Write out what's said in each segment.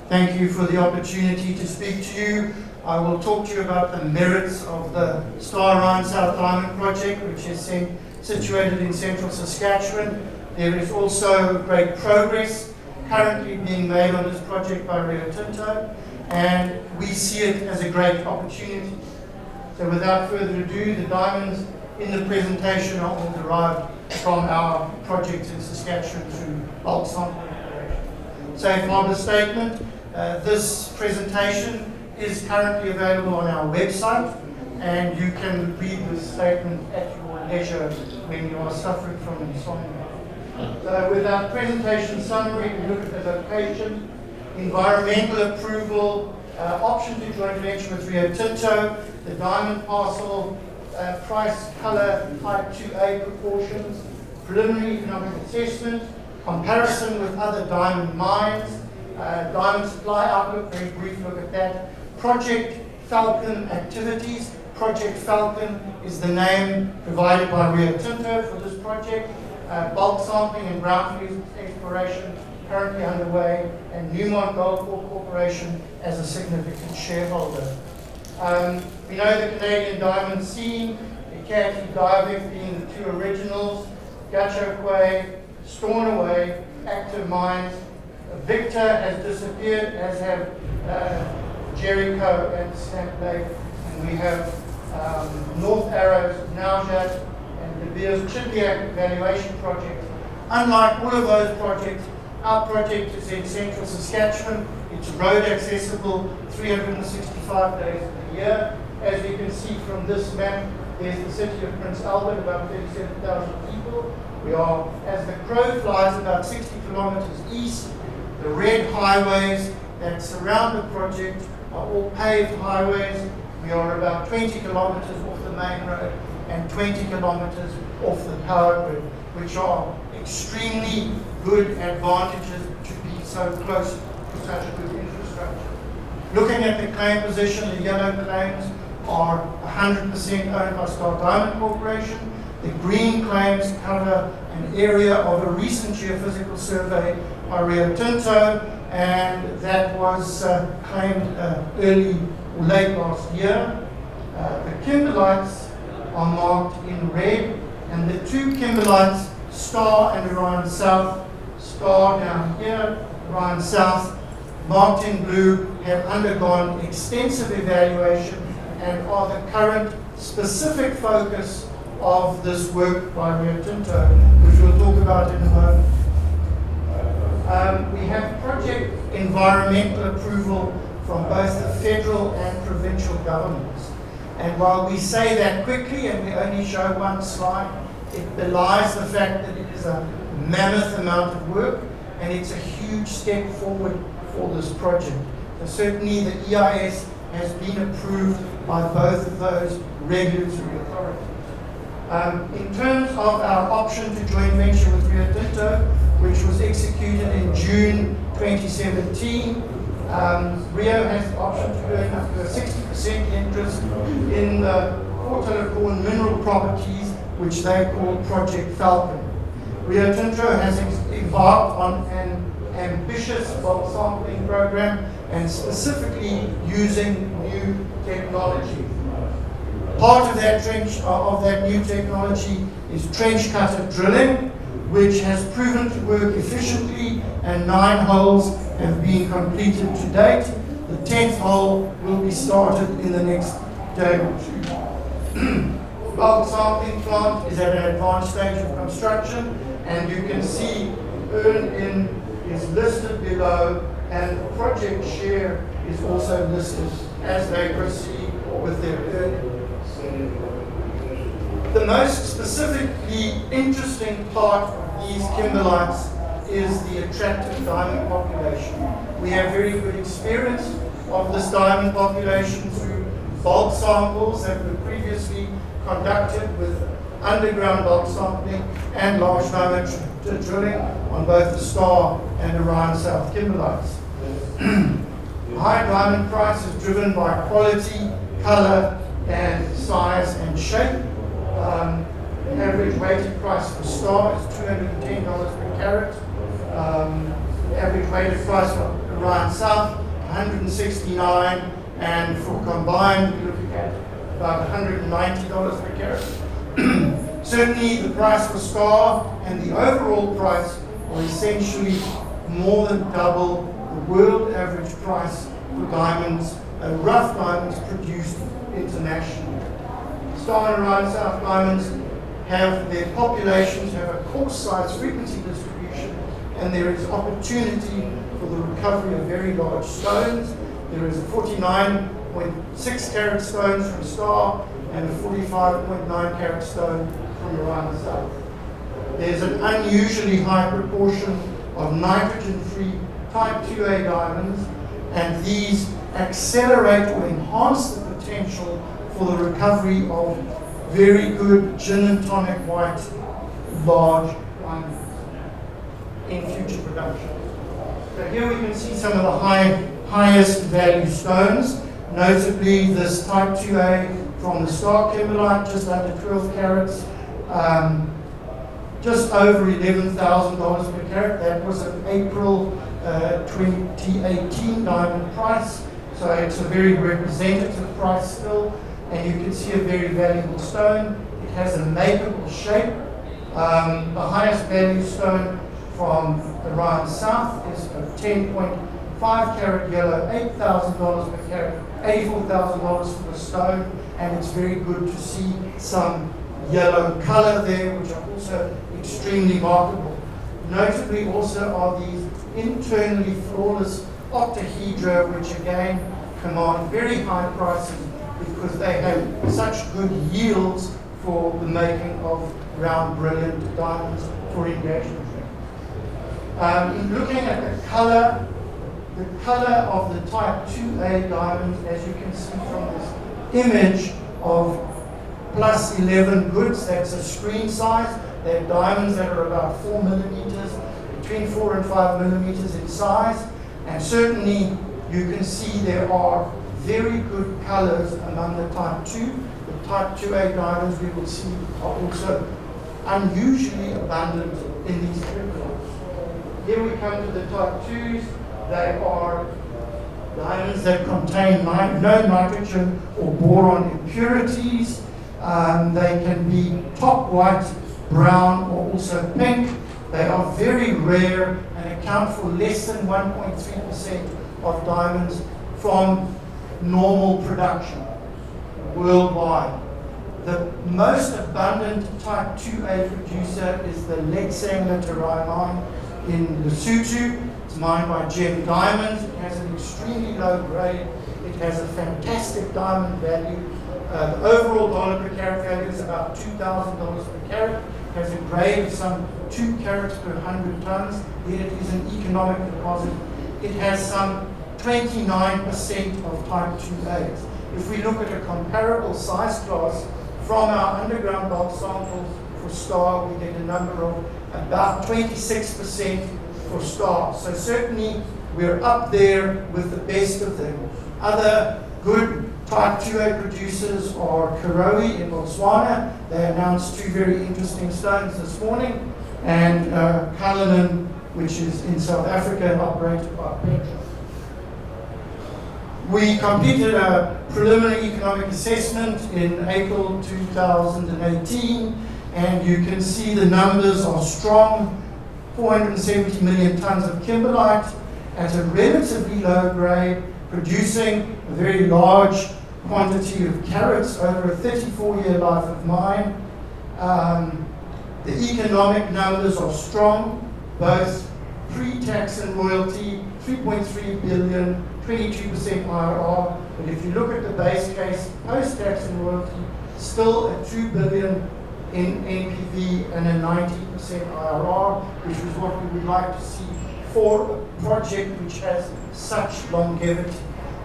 Thank you for the opportunity to speak to you. I will talk to you about the merits of the Star Rhine South Diamond project, which is situated in central Saskatchewan. There is also great progress currently being made on this project by Rio Tinto, and we see it as a great opportunity. So without further ado, the diamonds in the presentation are all derived from our projects in Saskatchewan through bulk sampling operation. Safe harbor statement. This presentation is currently available on our website, and you can read this statement at your leisure when you are suffering from insomnia. So with our presentation summary, we look at the location, environmental approval, option to joint venture with Rio Tinto, the diamond parcel, price, color, type 2A proportions, preliminary economic assessment, comparison with other diamond mines, diamond supply outlook, very brief look at that, Project Falcon activities. Project Falcon is the name provided by Rio Tinto for this project. Bulk sampling and brownfield exploration currently underway, and Newmont Gold Corporation as a significant shareholder. We know the Canadian diamond scene, the Cathy Diavik being the two originals, Gahcho Kué, Stornoway, active mines. Victor has disappeared, as have Jericho and Snap Lake, and we have North Arrows, Naujat, and De Beers Chidiac evaluation project. Unlike all of those projects, our project is in central Saskatchewan. It's road accessible 365 days of the year. As you can see from this map, there's the city of Prince Albert, about 37,000 people. We are, as the crow flies, about 60 kilometers east. The red highways that surround the project are all paved highways. We are about 20 kilometers off the main road and 20 kilometers off the power grid, which are extremely good advantages to be so close to such a good infrastructure. Looking at the claim position, the yellow claims are 100% owned by Star Diamond Corporation. The green claims cover an area of a recent geophysical survey by Rio Tinto, and that was claimed early or late last year. The kimberlites are marked in red, and the two kimberlites, Star and Orion South, Star down here, Orion South, marked in blue, have undergone extensive evaluation and are the current specific focus of this work by Rio Tinto, which we'll talk about in a moment. We have project environmental approval from both the federal and provincial governments. And while we say that quickly and we only show one slide, it belies the fact that it is a mammoth amount of work and it's a huge step forward for this project. So certainly the EIS has been approved by both of those regulatory authorities. In terms of our option to joint venture with Rio Tinto, which was executed in June 2017, Rio has the option to earn up to a 60% interest in the Port mineral properties, which they call Project Falcon. Rio Tinto has embarked on an ambitious bulk sampling program and specifically using new technology. Part of that new technology is trench cutter drilling, which has proven to work efficiently, and 9 holes have been completed to date. The 10th hole will be started in the next day or two. Bulk sampling plant is at an advanced stage of construction, and you can see earn-in is listed below, and the project share is also listed as they proceed with their earn-in. The most specifically interesting part of these kimberlites is the attractive diamond population. We have very good experience of this diamond population through bulk samples that were previously conducted with underground bulk sampling and large diameter drilling on both the Star and Orion South kimberlites. High diamond price is driven by quality, color, and size and shape. The average weighted price for Star is $210 per carat. The average weighted price for Orion South, 169, and for combined, we're looking at about $190 per carat. Certainly, the price for Star and the overall price are essentially more than double the world average price for diamonds, rough diamonds produced internationally. Star and Orion South diamonds have their populations, have a coarse size frequency distribution, and there is opportunity for the recovery of very large stones. There is a 49.6 carat stone from Star and a 45.9 carat stone from Orion South. There's an unusually high proportion of nitrogen-free type 2A diamonds, and these accelerate or enhance the potential for the recovery of very good gin and tonic white large diamonds in future production. So here we can see some of the highest value stones, notably this type 2A from the Star kimberlite, just under 12 carats, just over $11,000 per carat. That was an April 2018 diamond price, so it's a very representative price still, and you can see a very valuable stone. It has a makeable shape. The highest value stone from Orion South is a 10.5 carat yellow, $8,000 per carat, $84,000 for the stone, and it's very good to see some yellow color there, which are also extremely marketable. Notably also are these internally flawless octahedra, which again command very high prices because they have such good yields for the making of round, brilliant diamonds for engagement rings. Looking at the color of the type 2A diamonds, as you can see from this image of plus 11 goods, that's a screen size. They're diamonds that are about 4 millimeters, between 4 and 5 millimeters in size, and certainly you can see there are very good colors among the type 2. The type 2A diamonds we will see are also unusually abundant in these crystals. Here we come to the type 2s. They are diamonds that contain no nitrogen or boron impurities. They can be top white, brown, or also pink. They are very rare and account for less than 1.3% of diamonds from normal production worldwide. The most abundant type 2A producer is the Letseng Literai mine in Lesotho. It's mined by Gem Diamonds. It has an extremely low grade. It has a fantastic diamond value. The overall dollar per carat value is about $2,000 per carat. It has a grade of some 2 carats per 100 tons. Yet it is an economic deposit. It has some 29% of type 2As. If we look at a comparable size class from our underground bulk samples for Star, we get a number of about 26% for Star. So certainly we're up there with the best of them. Other good type 2A producers are Karowe in Botswana. They announced 2 very interesting stones this morning, and Cullinan, which is in South Africa and operated by Petra. We completed a preliminary economic assessment in April 2018, and you can see the numbers are strong. 470 million tons of kimberlite at a relatively low grade, producing a very large quantity of carats over a 34-year life of mine. The economic numbers are strong, both pre-tax and royalty, 3.3 billion, 22% IRR. But if you look at the base case, post-tax and royalty, still at 2 billion in NPV and a 90% IRR, which is what we would like to see for a project which has such longevity.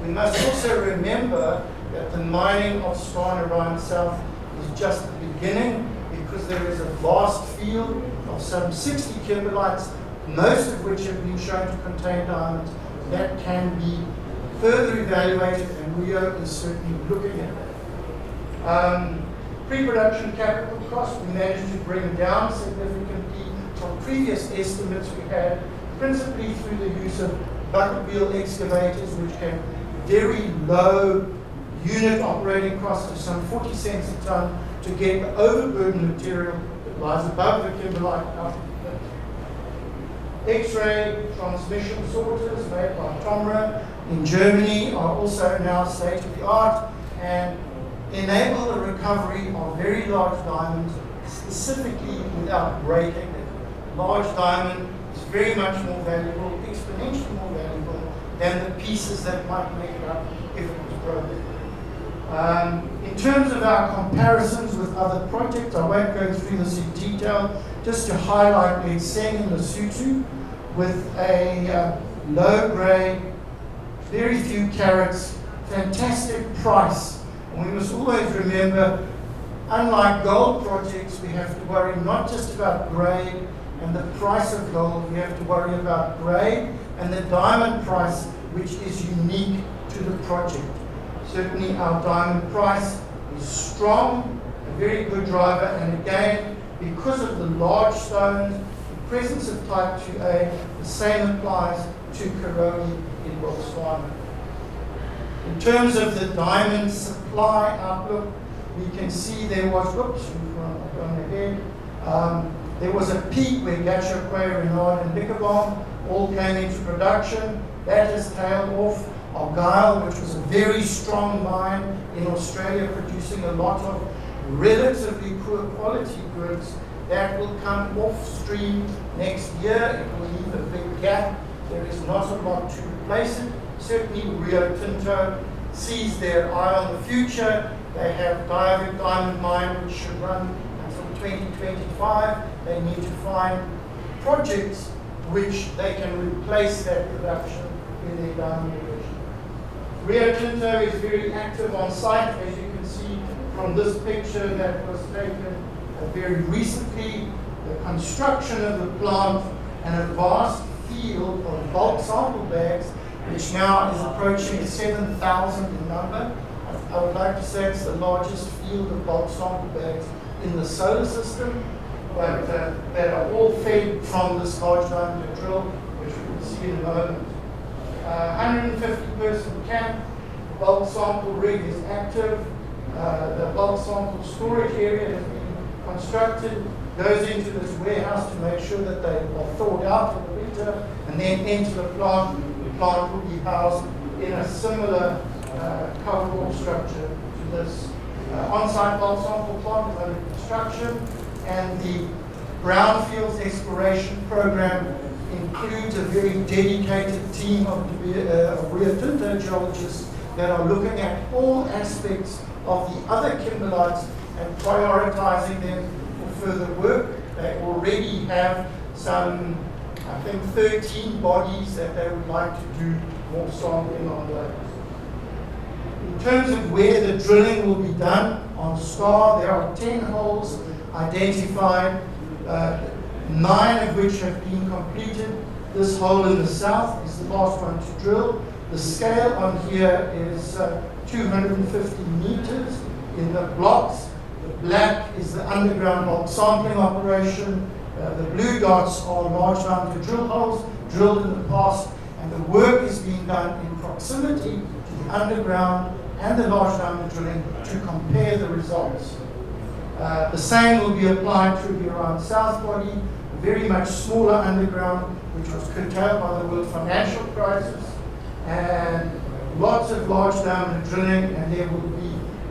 We must also remember that the mining of Star and Orion South is just the beginning, because there is a vast field of some 60 kimberlites, most of which have been shown to contain diamonds, that can be further evaluated, and Rio is certainly looking at that. Pre-production capital costs, we managed to bring down significantly from previous estimates we had, principally through the use of bucket wheel excavators, which can very low unit operating cost of some 40 cents a ton to get the overburden material that lies above the kimberlite out. X-ray transmission sorters made by Tomra in Germany are also now state-of-the-art and enable the recovery of very large diamonds, specifically without breaking it. Large diamond is very much more valuable, exponentially more valuable than the pieces that might make it up if it was broken. In terms of our comparisons with other projects, I won't go through this in detail, just to highlight Letseng in Lesotho with a low-grade, very few carats, fantastic price. And we must always remember, unlike gold projects, we have to worry not just about grade and the price of gold, we have to worry about grade and the diamond price, which is unique to the project. Certainly our diamond price is strong, a very good driver, and again, because of the large stones, the presence of type 2A, the same applies to Karoli in Botswana. In terms of the diamond supply outlook, we can see there was, there was a peak where Gachakwe, Renard, and Nickerbom all came into production. That has tailed off. Argyle, which was a very strong mine in Australia, producing a lot of relatively poor quality goods, that will come off stream next year. It will leave a big gap. There is not a lot to replace it. Certainly Rio Tinto sees their eye on the future. They have Diavik Diamond Mine, which should run until 2025. They need to find projects which they can replace that production in their diamond division. Rio Tinto is very active on site, as you can see from this picture that was taken very recently. The construction of the plant and a vast field of bulk sample bags, which now is approaching 7,000 in number. I would like to say it's the largest field of bulk sample bags in the solar system, but that are all fed from this large diameter drill, which we will see in a moment. 150-person camp, bulk sample rig is active. The bulk sample storage area has been constructed, goes into this warehouse to make sure that they are thawed out for the winter, and then into the plant. The plant will be housed in a similar cover structure to this. On-site bulk sample plant is under construction, and the brownfields exploration program includes a very dedicated team of Rio Tinto geologists that are looking at all aspects of the other kimberlites and prioritizing them for further work. They already have some, I think, 13 bodies that they would like to do more sampling on those. In terms of where the drilling will be done on Star, there are 10 holes identified, 9 of which have been completed. This hole in the south is the last one to drill. The scale on here is 250 meters in the blocks. The black is the underground bulk sampling operation. The blue dots are large diameter drill holes drilled in the past, and the work is being done in proximity to the underground and the large diameter drilling to compare the results. The same will be applied to the Iran South body, a very much smaller underground, which was curtailed by the world financial crisis, and lots of large diameter drilling, and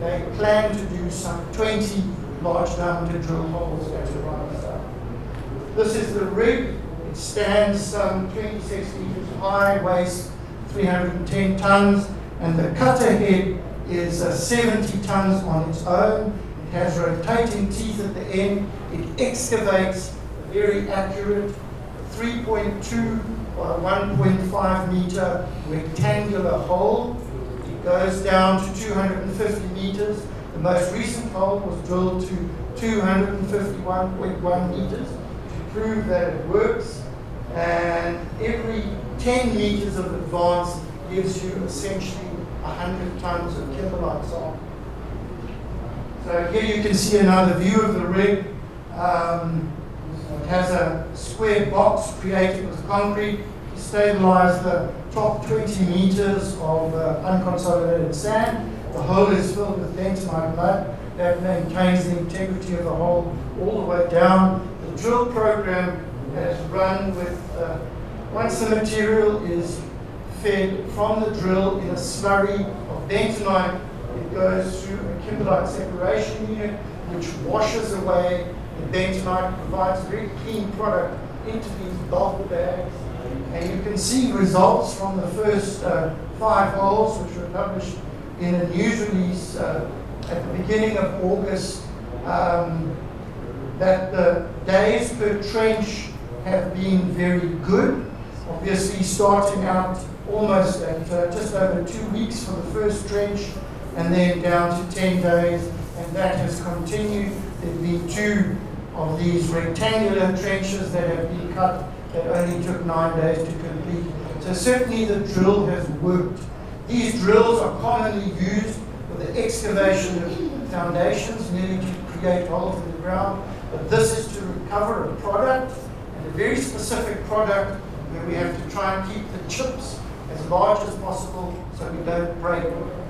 they plan to do some 20 large diameter drill holes at Iran South. This is the rig. It stands some 26 meters high, weighs 310 tons, and the cutter head is 70 tons on its own. It has rotating teeth at the end. It excavates a very accurate 3.2 by 1.5 meter rectangular hole. It goes down to 250 meters. The most recent hole was drilled to 251.1 meters to prove that it works. And every 10 meters of advance gives you essentially 100 tons of kimberlite sample. So here you can see another view of the rig. It has a square box created with concrete to stabilize the top 20 meters of unconsolidated sand. The hole is filled with bentonite mud that maintains the integrity of the hole all the way down. The drill program has run with, once the material is fed from the drill in a slurry of bentonite, it goes through a kimberlite separation unit which washes away the bentonite, provides a very clean product into these bulk bags. And you can see results from the first 5 holes, which were published in a news release at the beginning of August, that the days per trench have been very good. Obviously, starting out almost at just over 2 weeks for the first trench, and then down to 10 days, and that has continued. There have been 2 of these rectangular trenches that have been cut that only took 9 days to complete. So certainly the drill has worked. These drills are commonly used for the excavation of foundations, merely to create holes in the ground. But this is to recover a product, and a very specific product where we have to try and keep the chips as large as possible so we don't break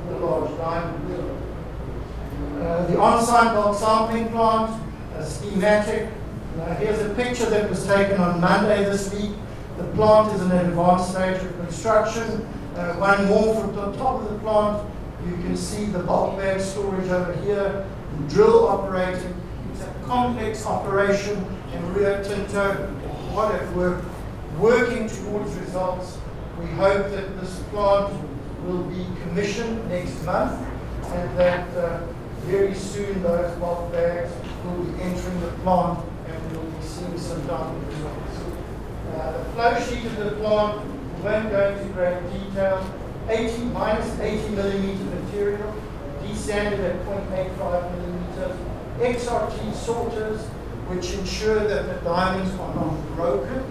the large diamond. The on-site bulk sampling plant, a schematic. Here's a picture that was taken on Monday this week. The plant is in an advanced stage of construction. One more from the top of the plant. You can see the bulk bag storage over here. The drill operating. It's a complex operation, and Rio Tinto, hard at work, working towards results. We hope that this plant will be commissioned next month, and that very soon those bulk bags will be entering the plant, and we'll be seeing some diamond results. The flow sheet of the plant, we won't go into great detail. Minus 80 millimeter material, desanded at 0.85 millimeters. XRT sorters, which ensure that the diamonds are not broken,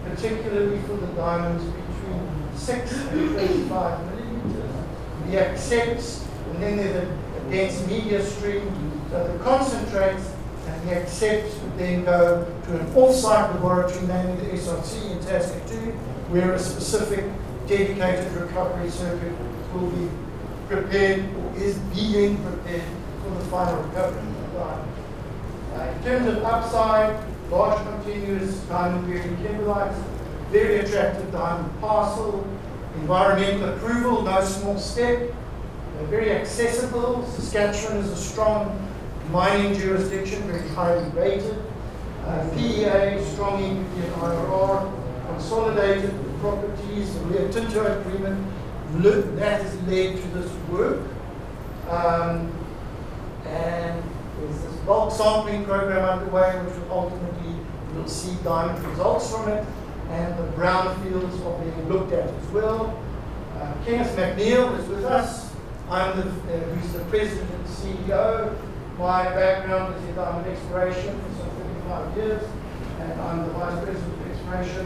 particularly for the diamonds between 6 and 25 millimeters. The accepts, and then there's a dense media stream. So the concentrates and the accepts would then go to an off-site laboratory, namely the SRC in Saskatoon, where a specific dedicated recovery circuit will be prepared or is being prepared for the final recovery of the diamond. In terms of upside, large continuous diamond-bearing kimberlites, very attractive diamond parcel, environmental approval, no small step, very accessible. Saskatchewan is a strong mining jurisdiction, very highly rated. PEA, strong equity and IRR, consolidated properties, the Rio Tinto agreement, that has led to this work. And there's this bulk sampling program underway, which will ultimately, we'll see diamond results from it, and the brownfields are being looked at as well. Kenneth McNeil is with us. Who's the president and CEO. My background is in diamond exploration for some 35 years, and I'm the vice president of exploration.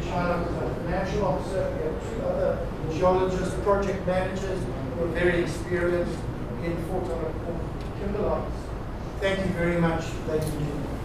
China was a financial officer. We have 2 other geologists, project managers who are very experienced in Fort Kimberlites. Thank you very much, ladies and gentlemen.